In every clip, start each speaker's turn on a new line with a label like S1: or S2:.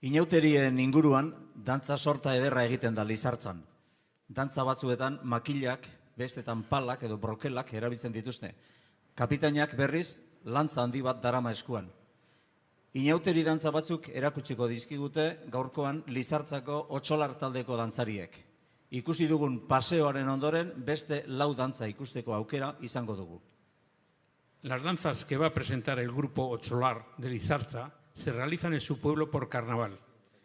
S1: Inauterien inguruan, dantza sorta ederra egiten da Lizartzan. Dantza batzuetan makilak, bestetan palak edo brokelak erabiltzen dituzte. Kapitainak berriz, lantza handi bat darama eskuan. Inauteri dantza batzuk erakutsiko dizkigute gaurkoan Lizartzako Otsolar taldeko dantzariek. Ikusi dugun paseoaren ondoren beste 4 dantza ikusteko aukera izango dugu.
S2: Las danzas que va a presentar el grupo Otsolar de Lizartza se realizan en su pueblo por carnaval.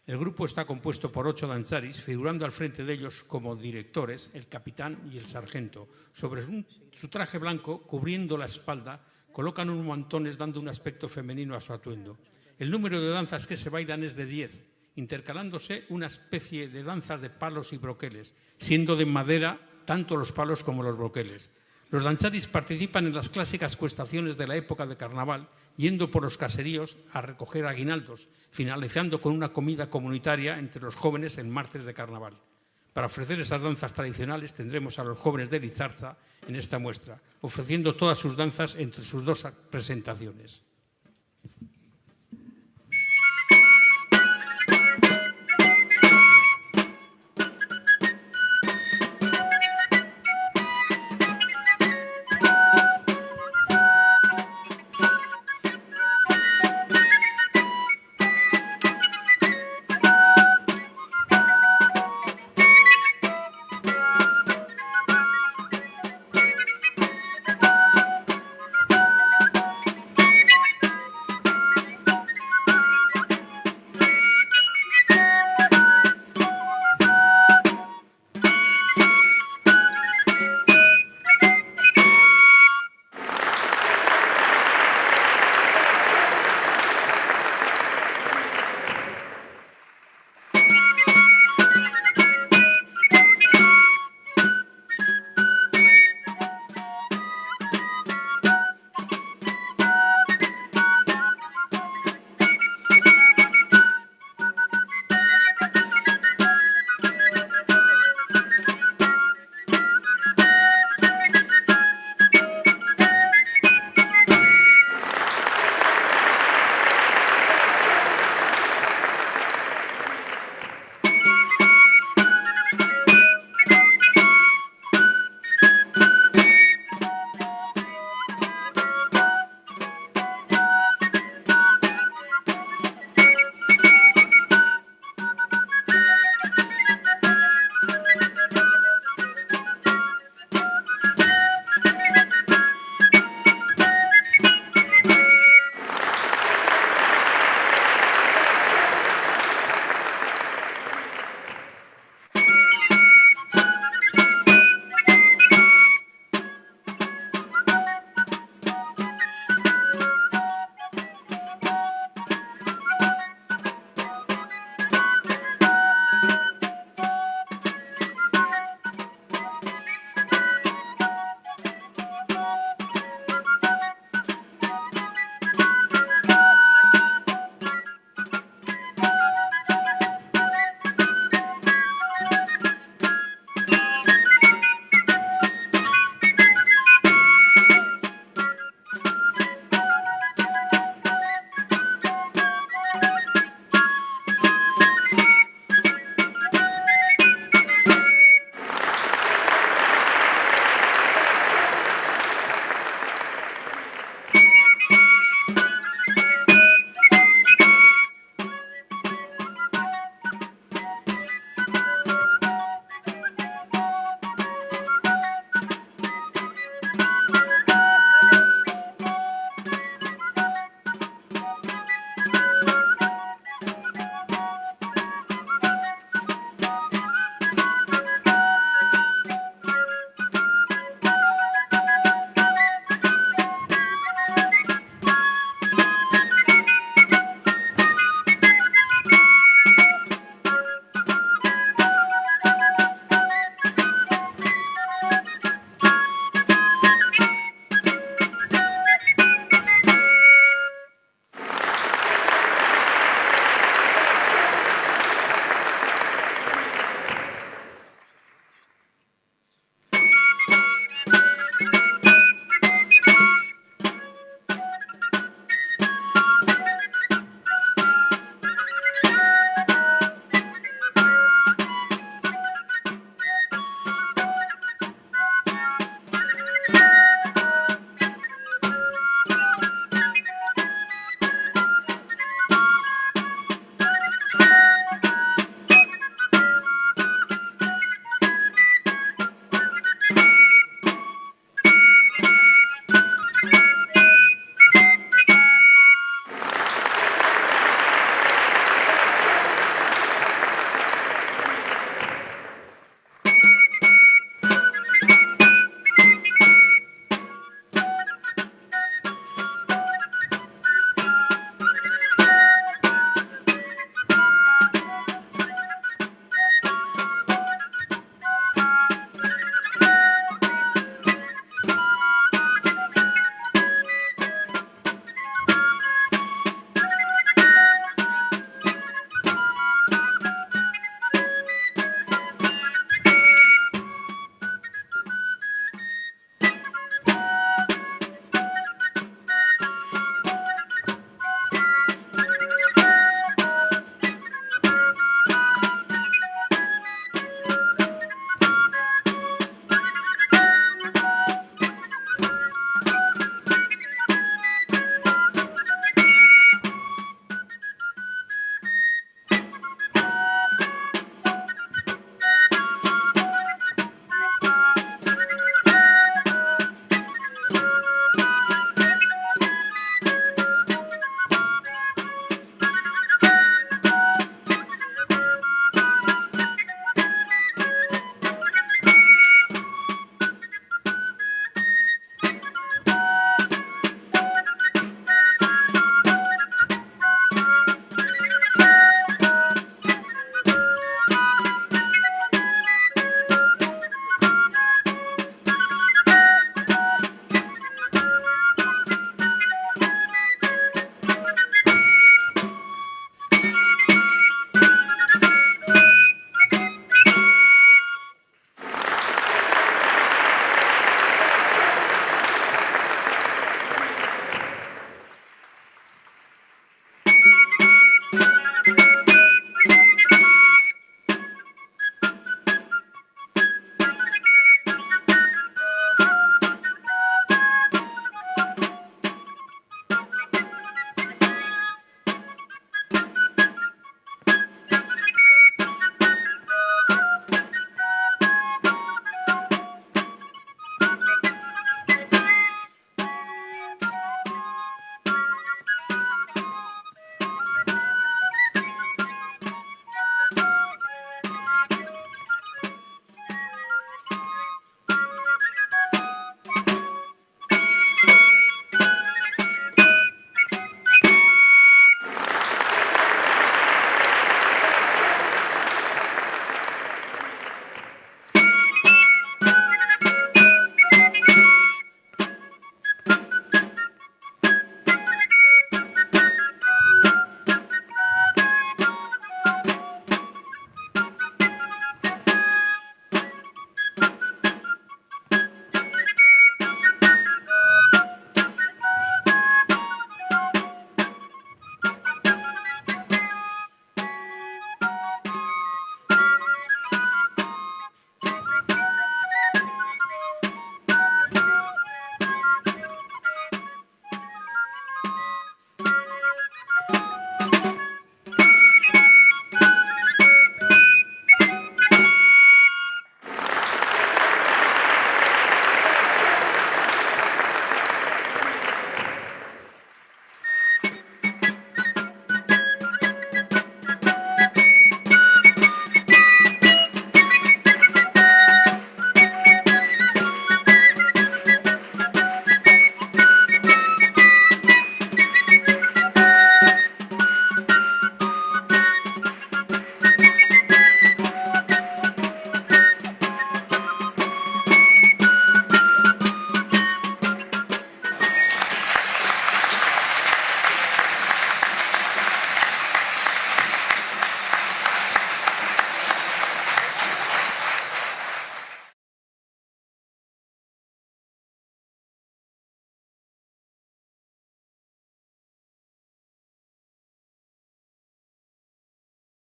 S2: El grupo está compuesto por 8 danzaris, figurando al frente de ellos como directores el capitán y el sargento. Sobre su traje blanco, cubriendo la espalda, colocan unos mantones dando un aspecto femenino a su atuendo. El número de danzas que se bailan es de 10, intercalándose una especie de danzas de palos y broqueles, siendo de madera tanto los palos como los broqueles. Los danzaris participan en las clásicas cuestaciones de la época de carnaval, yendo por los caseríos a recoger aguinaldos, finalizando con una comida comunitaria entre los jóvenes en martes de carnaval. Para ofrecer esas danzas tradicionales tendremos a los jóvenes de Lizartza en esta muestra, ofreciendo todas sus danzas entre sus 2 presentaciones.